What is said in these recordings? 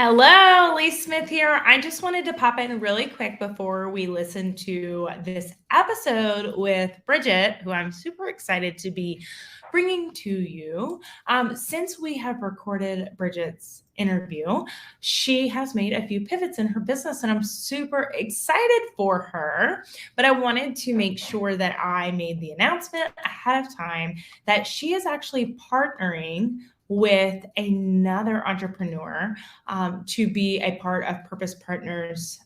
Hello, Lee Smith here. I just wanted to pop in really quick before we listen to this episode with Bridget, who I'm super excited to be bringing to you. Since we have recorded Bridget's interview, she has made a few pivots in her business, and I'm super excited for her. But I wanted to make sure that I made the announcement ahead of time that she is actually partnering with another entrepreneur to be a part of Purpose Partners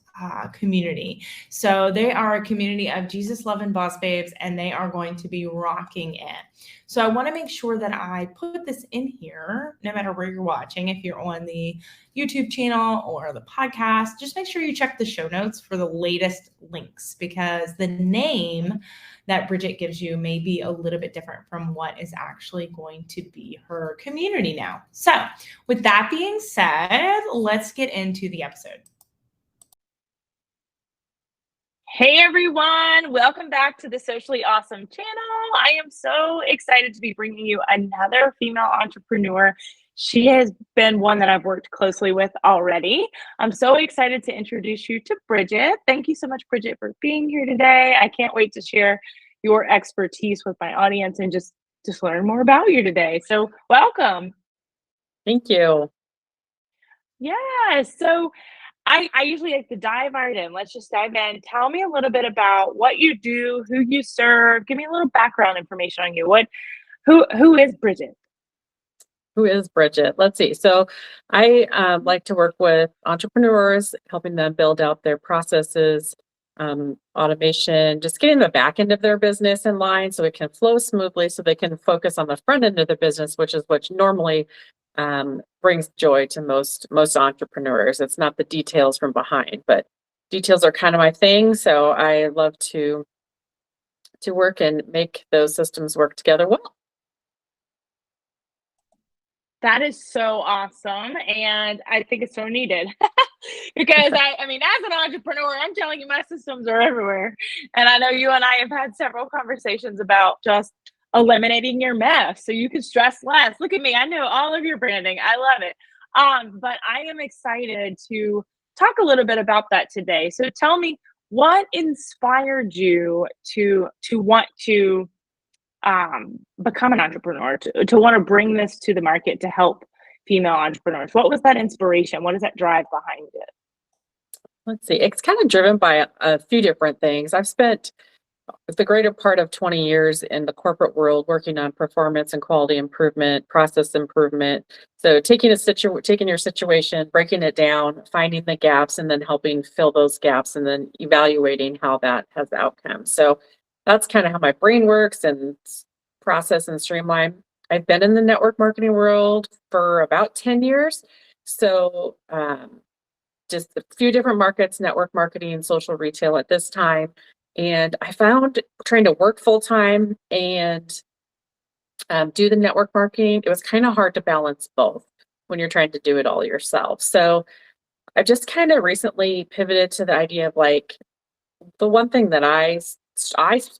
community. So they are a community of Jesus loving boss babes, and they are going to be rocking it. So I want to make sure that I put this in here, no matter where you're watching. If you're on the YouTube channel or the podcast, just make sure you check the show notes for the latest links, because the name that Bridget gives you may be a little bit different from what is actually going to be her community now. So with that being said, let's get into the episode. Hey everyone, welcome back to the Socially Awesome channel. I am so excited to be bringing you another female entrepreneur. She has been one that I've worked closely with already. I'm so excited to introduce you to Bridget. Thank you so much, Bridget, for being here today. I can't wait to share your expertise with my audience and just learn more about you today. So welcome. Thank you. Yeah, so I usually like to dive right in. Let's just dive in. Tell me a little bit about what you do, who you serve. Give me a little background information on you. Who is Bridget? Who is Bridget? Let's see. So I like to work with entrepreneurs, helping them build out their processes, automation, just getting the back end of their business in line so it can flow smoothly, so they can focus on the front end of the business, which is what normally brings joy to most entrepreneurs. It's not the details from behind, but details are kind of my thing. So I love to work and make those systems work together well. That is so awesome, and I think it's so needed. Because I mean, as an entrepreneur, I'm telling you, my systems are everywhere. And I know you and I have had several conversations about just eliminating your mess so you can stress less. Look at me, I know all of your branding. I love it. But I am excited to talk a little bit about that today. So tell me, what inspired you to want to become an entrepreneur, to want to bring this to the market to help female entrepreneurs? What was that inspiration? What is that drive behind it? Let's see. It's kind of driven by a few different things. I've spent the greater part of 20 years in the corporate world working on performance and quality improvement, process improvement. So taking your situation, breaking it down, finding the gaps, and then helping fill those gaps, and then evaluating how that has outcomes. So that's kind of how my brain works and process and streamline. I've been in the network marketing world for about 10 years. So just a few different markets, network marketing, social retail at this time. And I found trying to work full time and do the network marketing, it was kind of hard to balance both when you're trying to do it all yourself. So I've just kind of recently pivoted to the idea of like, the one thing that I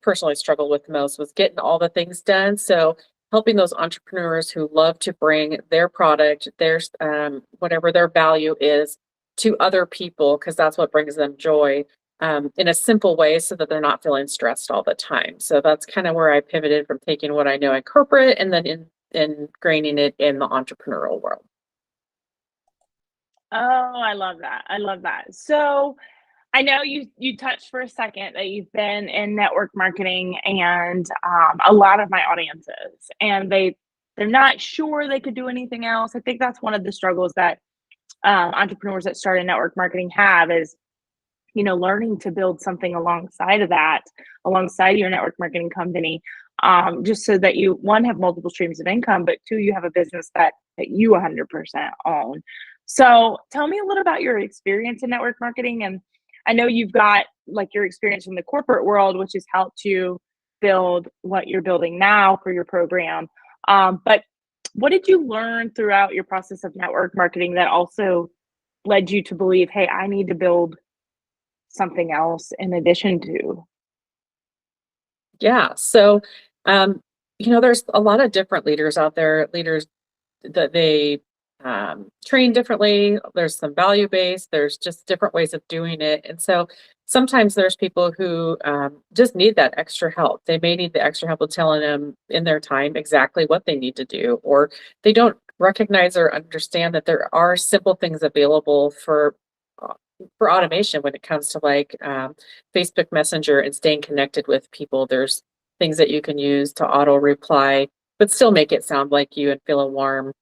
personally struggled with the most was getting all the things done. So helping those entrepreneurs who love to bring their product, their whatever their value is, to other people, because that's what brings them joy, in a simple way, so that they're not feeling stressed all the time. So that's kind of where I pivoted from taking what I know in corporate and then ingraining it in the entrepreneurial world. Oh, I love that. I love that. So I know you touched for a second that you've been in network marketing, and a lot of my audiences, and they're not sure they could do anything else. I think that's one of the struggles that entrepreneurs that start in network marketing have, is learning to build something alongside of that, alongside your network marketing company, just so that you, one, have multiple streams of income, but two, you have a business that you 100% own. So tell me a little about your experience in network marketing. And I know you've got like your experience from the corporate world, which has helped you build what you're building now for your program. But what did you learn throughout your process of network marketing that also led you to believe, hey, I need to build something else in addition to? Yeah. So, there's a lot of different leaders out there, leaders that they trained differently. There's some value-based, there's just different ways of doing it. And so sometimes there's people who just need that extra help. They may need the extra help of telling them in their time exactly what they need to do, or they don't recognize or understand that there are simple things available for automation when it comes to like Facebook Messenger and staying connected with people. There's things that you can use to auto reply, but still make it sound like you and feel a warm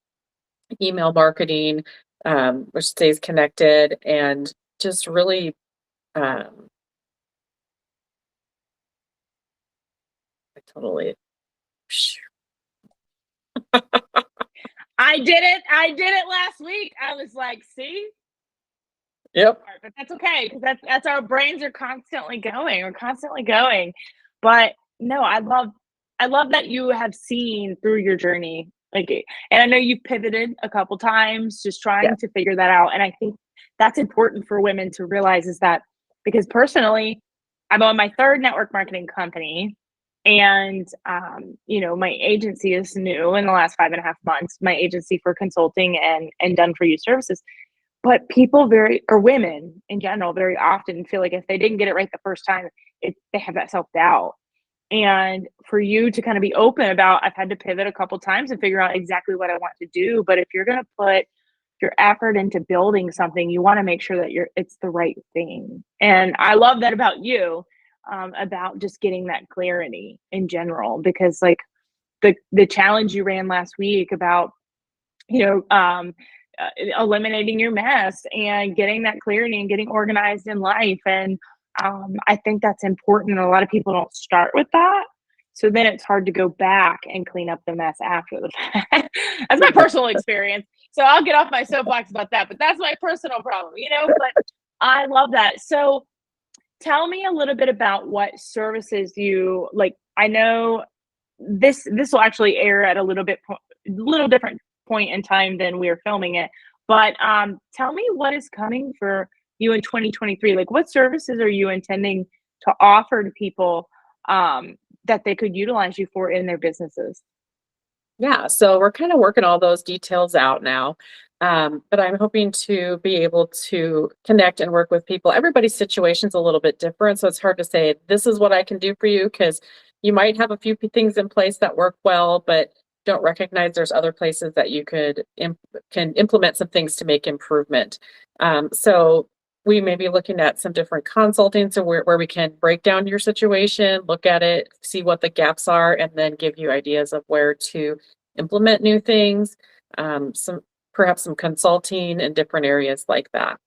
email marketing, which stays connected and just really, I totally, I did it. I did it last week. I was like, see, yep. but that's okay because that's our brains are constantly going. We're constantly going. But no, I love that you have seen through your journey. Like, and I know you've pivoted a couple times, just trying Yeah. to figure that out. And I think that's important for women to realize is that because personally, I'm on my third network marketing company. And my agency is new in the last 5.5 months, my agency for consulting and done for you services. But people or women in general very often feel like if they didn't get it right the first time, they have that self-doubt. And for you to kind of be open about, I've had to pivot a couple times and figure out exactly what I want to do. But if you're going to put your effort into building something, you want to make sure that it's the right thing. And I love that about you, about just getting that clarity in general, because like the challenge you ran last week about, eliminating your mess and getting that clarity and getting organized in life. And I think that's important. A lot of people don't start with that. So then it's hard to go back and clean up the mess after the fact. That's my personal experience. So I'll get off my soapbox about that, but that's my personal problem, but I love that. So tell me a little bit about what services you like. I know this will actually air at a little different point in time than we're filming it. But tell me what is coming for you in 2023. Like, what services are you intending to offer to people that they could utilize you for in their businesses? Yeah, so we're kind of working all those details out now. But I'm hoping to be able to connect and work with people. Everybody's situation's a little bit different, so it's hard to say this is what I can do for you, because you might have a few things in place that work well, but don't recognize there's other places that you can implement some things to make improvement. So we may be looking at some different consulting, so where we can break down your situation, look at it, see what the gaps are, and then give you ideas of where to implement new things, perhaps some consulting in different areas like that.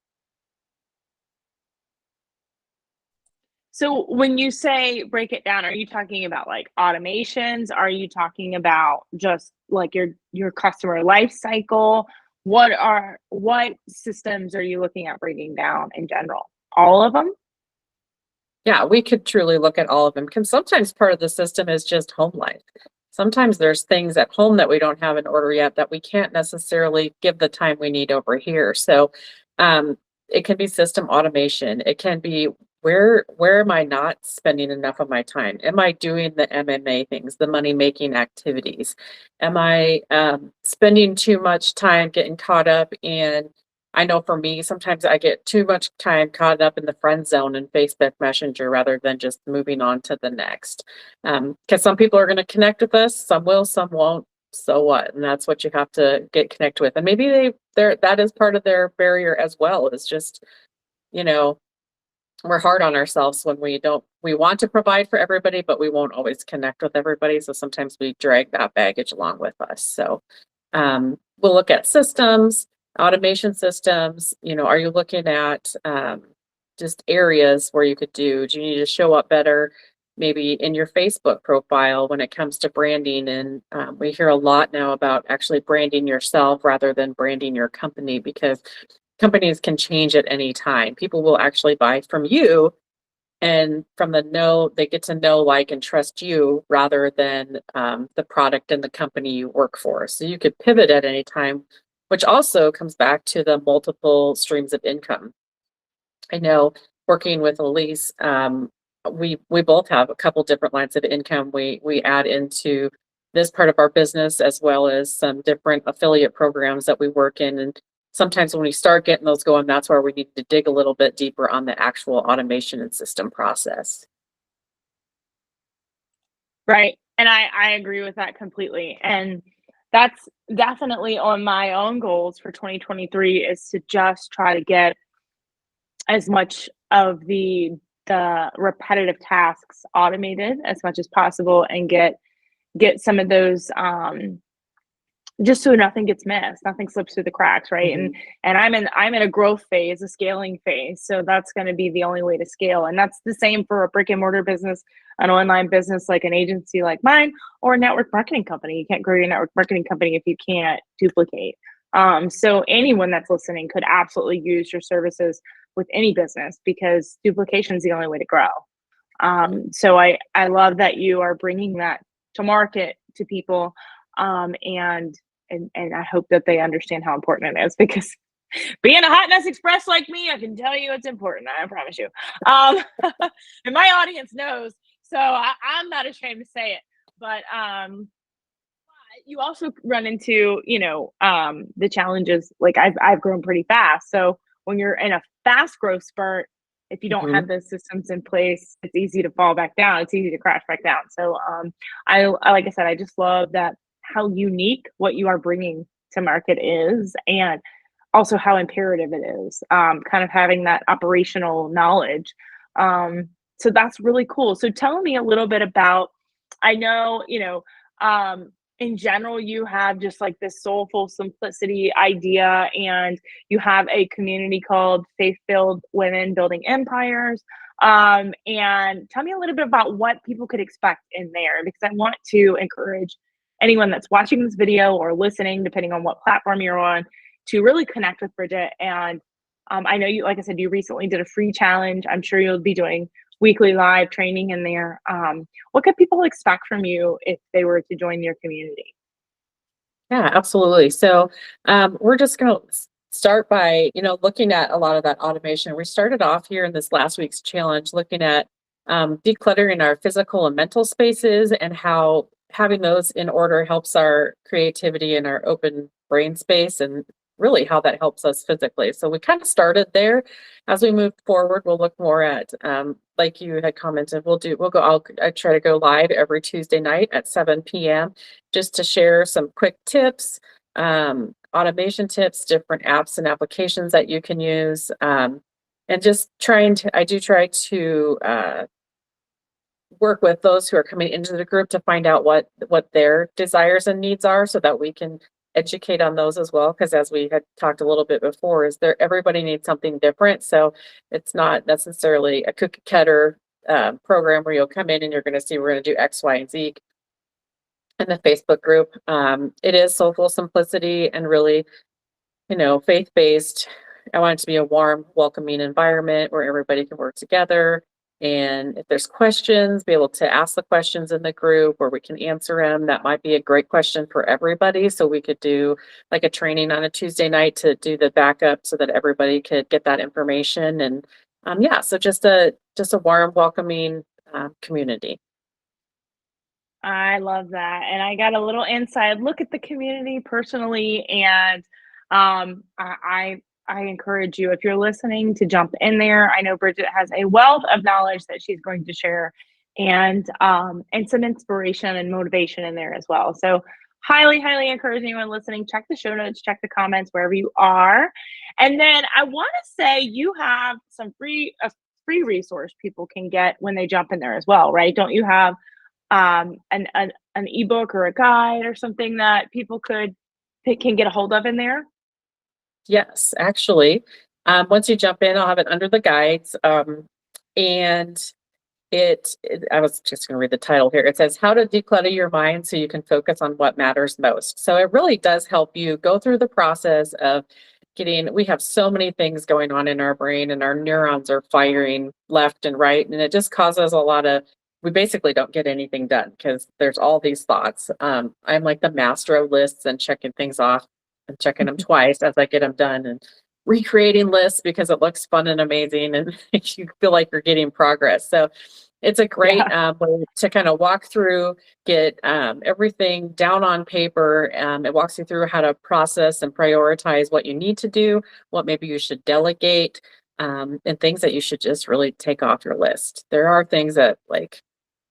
So when you say break it down, are you talking about like automations? Are you talking about just like your customer life cycle? What systems are you looking at breaking down in general? All of them? Yeah, we could truly look at all of them, because sometimes part of the system is just home life. Sometimes there's things at home that we don't have in order yet that we can't necessarily give the time we need over here. So it can be system automation. It can be where am I not spending enough of my time? Am I doing the MMA things, the money making activities? Am I spending too much time getting caught up in, I know for me, sometimes I get too much time caught up in the friend zone in Facebook Messenger rather than just moving on to the next. Because some people are going to connect with us, some will, some won't. So what? And that's what you have to get connected with. And maybe that is part of their barrier as well. Is just, we're hard on ourselves when we want to provide for everybody, but we won't always connect with everybody. So sometimes we drag that baggage along with us. So we'll look at systems, automation systems. Are you looking at just areas where do you need to show up better, maybe in your Facebook profile when it comes to branding? And we hear a lot now about actually branding yourself rather than branding your company, because companies can change at any time. People will actually buy from you, and from they get to know, like, and trust you rather than the product and the company you work for. So you could pivot at any time, which also comes back to the multiple streams of income. I know working with Elise, we both have a couple different lines of income we add into this part of our business, as well as some different affiliate programs that we work in. And sometimes when we start getting those going, that's where we need to dig a little bit deeper on the actual automation and system process. Right. And I agree with that completely. And that's definitely on my own goals for 2023 is to just try to get as much of the repetitive tasks automated as much as possible and get some of those just so nothing gets missed, nothing slips through the cracks, right? And I'm in a growth phase, a scaling phase, so that's going to be the only way to scale. And that's the same for a brick and mortar business, an online business like an agency like mine, or a network marketing company. You can't grow your network marketing company if you can't duplicate. So anyone that's listening could absolutely use your services with any business because duplication is the only way to grow. So I love that you are bringing that to market to people, and I hope that they understand how important it is because being a hot mess express like me, I can tell you it's important. I promise you. And my audience knows, so I'm not ashamed to say it. But you also run into, the challenges. Like I've grown pretty fast, so when you're in a fast growth spurt, if you don't have those systems in place, it's easy to fall back down. It's easy to crash back down. So I like I said, I just love that how unique what you are bringing to market is, and also how imperative it is, kind of having that operational knowledge. So that's really cool. So tell me a little bit about, I know, in general, you have just like this soulful simplicity idea, and you have a community called Faith-Filled Women Building Empires. And tell me a little bit about what people could expect in there, because I want to encourage anyone that's watching this video or listening, depending on what platform you're on, to really connect with Bridget. And I know you, like I said, you recently did a free challenge. I'm sure you'll be doing weekly live training in there. What could people expect from you if they were to join your community? Yeah, absolutely. So we're just going to start by, looking at a lot of that automation. We started off here in this last week's challenge looking at decluttering our physical and mental spaces, and how having those in order helps our creativity and our open brain space, and really how that helps us physically. So we kind of started there. As we move forward, we'll look more at, like you had commented, I try to go live every Tuesday night at 7 p.m. just to share some quick tips, automation tips, different apps and applications that you can use. And just I do try to work with those who are coming into the group to find out what their desires and needs are, so that we can educate on those as well. Because as we had talked a little bit before, everybody needs something different. So it's not necessarily a cookie cutter program where you'll come in and you're going to see we're going to do X, Y, and Z in the Facebook group. It is soulful simplicity and really, faith-based. I want it to be a warm, welcoming environment where everybody can work together. And if there's questions, be able to ask the questions in the group where we can answer them. That might be a great question for everybody. So we could do like a training on a Tuesday night to do the backup so that everybody could get that information. And so just a warm, welcoming community. I love that. And I got a little inside look at the community personally. And I encourage you, if you're listening, to jump in there. I know Bridget has a wealth of knowledge that she's going to share, and some inspiration and motivation in there as well. So highly, highly encourage anyone listening, check the show notes, check the comments wherever you are. And then I want to say you have a free resource people can get when they jump in there as well, right? Don't you have an ebook or a guide or something that people can get a hold of in there? Yes, actually, once you jump in, I'll have it under the guides. And I was just going to read the title here. It says How to Declutter Your Mind So You Can Focus on What Matters Most. So it really does help you go through the process of we have so many things going on in our brain, and our neurons are firing left and right. And it just causes we basically don't get anything done because there's all these thoughts. I'm like the master of lists and checking things off and checking them twice as I get them done, and recreating lists because it looks fun and amazing and you feel like you're getting progress. So It's a great way to kind of walk through, get everything down on paper. It walks you through how to process and prioritize what you need to do, what maybe you should delegate, and things that you should just really take off your list. There are things that, like,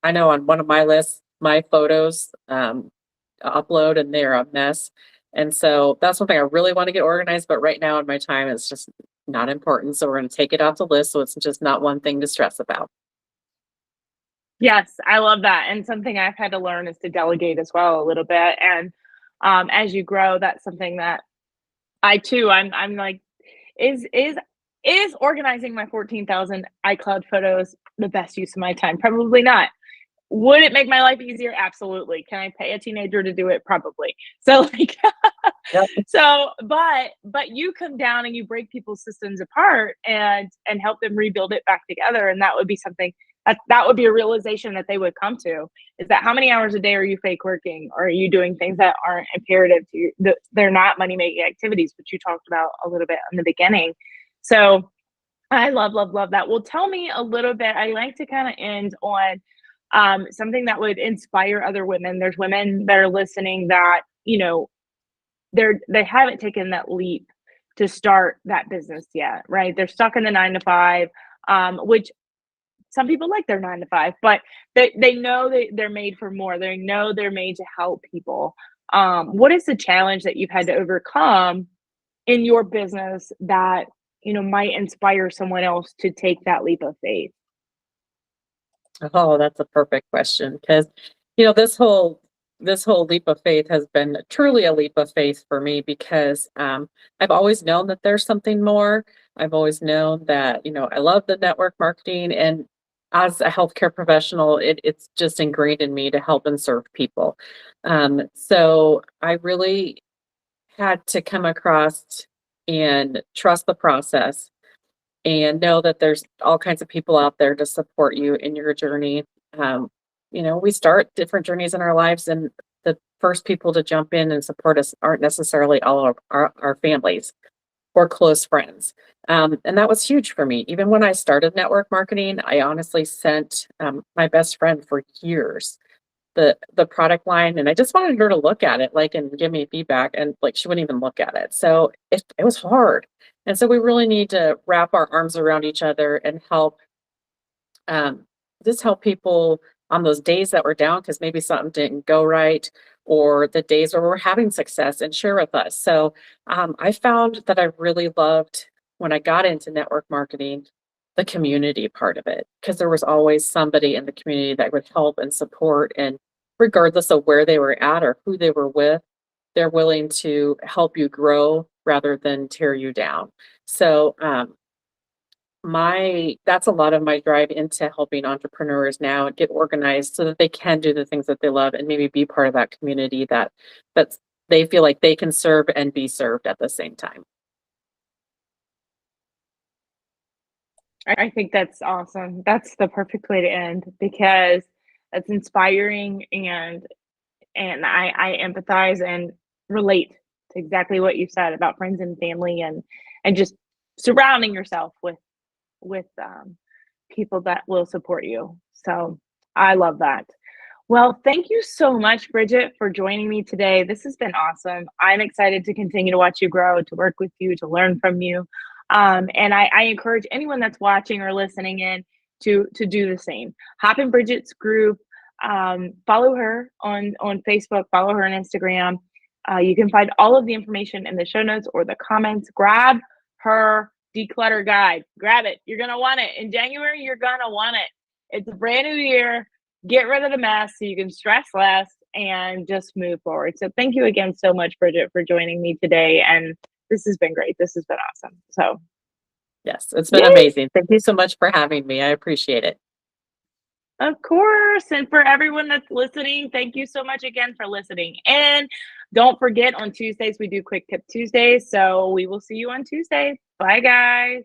I know on one of my lists, my photos upload and they're a mess. And so that's one thing I really want to get organized. But right now in my time, it's just not important. So we're going to take it off the list. So it's just not one thing to stress about. Yes, I love that. And something I've had to learn is to delegate as well a little bit. And as you grow, that's something that I too, I'm like, is organizing my 14,000 iCloud photos the best use of my time? Probably not. Would it make my life easier? Absolutely. Can I pay a teenager to do it? Probably. So like, Yep. so, but you come down and you break people's systems apart and help them rebuild it back together. And that would be something that would be a realization that they would come to, is that how many hours a day are you fake working? Or are you doing things that aren't imperative to you? They're not money making activities, which you talked about a little bit in the beginning. So I love that. Well, tell me a little bit. I like to kind of end on something that would inspire other women. There's women that are listening that, you know, they haven't taken that leap to start that business yet, right? They're stuck in the 9 to 5, which some people like their 9 to 5, but they know they're made for more. They know they're made to help people. What is the challenge that you've had to overcome in your business that, you know, might inspire someone else to take that leap of faith? Oh, that's a perfect question, because this whole leap of faith has been truly a leap of faith for me, because I've always known that there's something more. I've always known that, I love the network marketing, and as a healthcare professional, it's just ingrained in me to help and serve people. So I really had to come across and trust the process and know that there's all kinds of people out there to support you in your journey. We start different journeys in our lives, and the first people to jump in and support us aren't necessarily all of our families or close friends. And that was huge for me. Even when I started network marketing, I honestly sent my best friend for years the product line, and I just wanted her to look at it, like, and give me feedback, and like, she wouldn't even look at it. So it was hard. And so we really need to wrap our arms around each other and help just help people on those days that we're down, because maybe something didn't go right, or the days where we're having success, and share with us. So I found that I really loved, when I got into network marketing, the community part of it, because there was always somebody in the community that would help and support, and regardless of where they were at or who they were with, they're willing to help you grow rather than tear you down. So that's a lot of my drive into helping entrepreneurs now get organized so that they can do the things that they love, and maybe be part of that community that's they feel like they can serve and be served at the same time. I think that's awesome. That's the perfect way to end, because that's inspiring, and I empathize and relate to exactly what you said about friends and family, and just surrounding yourself with people that will support you. So I love that. Well, thank you so much, Bridget, for joining me today. This has been awesome. I'm excited to continue to watch you grow, to work with you, to learn from you. And I encourage anyone that's watching or listening in to do the same. Hop in Bridget's group, follow her on Facebook, follow her on Instagram. You can find all of the information in the show notes or the comments. Grab her declutter guide. Grab it. You're going to want it. In January, you're going to want it. It's a brand new year. Get rid of the mess so you can stress less and just move forward. So thank you again so much, Bridget, for joining me today. And this has been great. This has been awesome. So yes, it's been amazing. Thank you so much for having me. I appreciate it. Of course. And for everyone that's listening, thank you so much again for listening. And don't forget, on Tuesdays, we do Quick Tip Tuesdays. So we will see you on Tuesday. Bye, guys.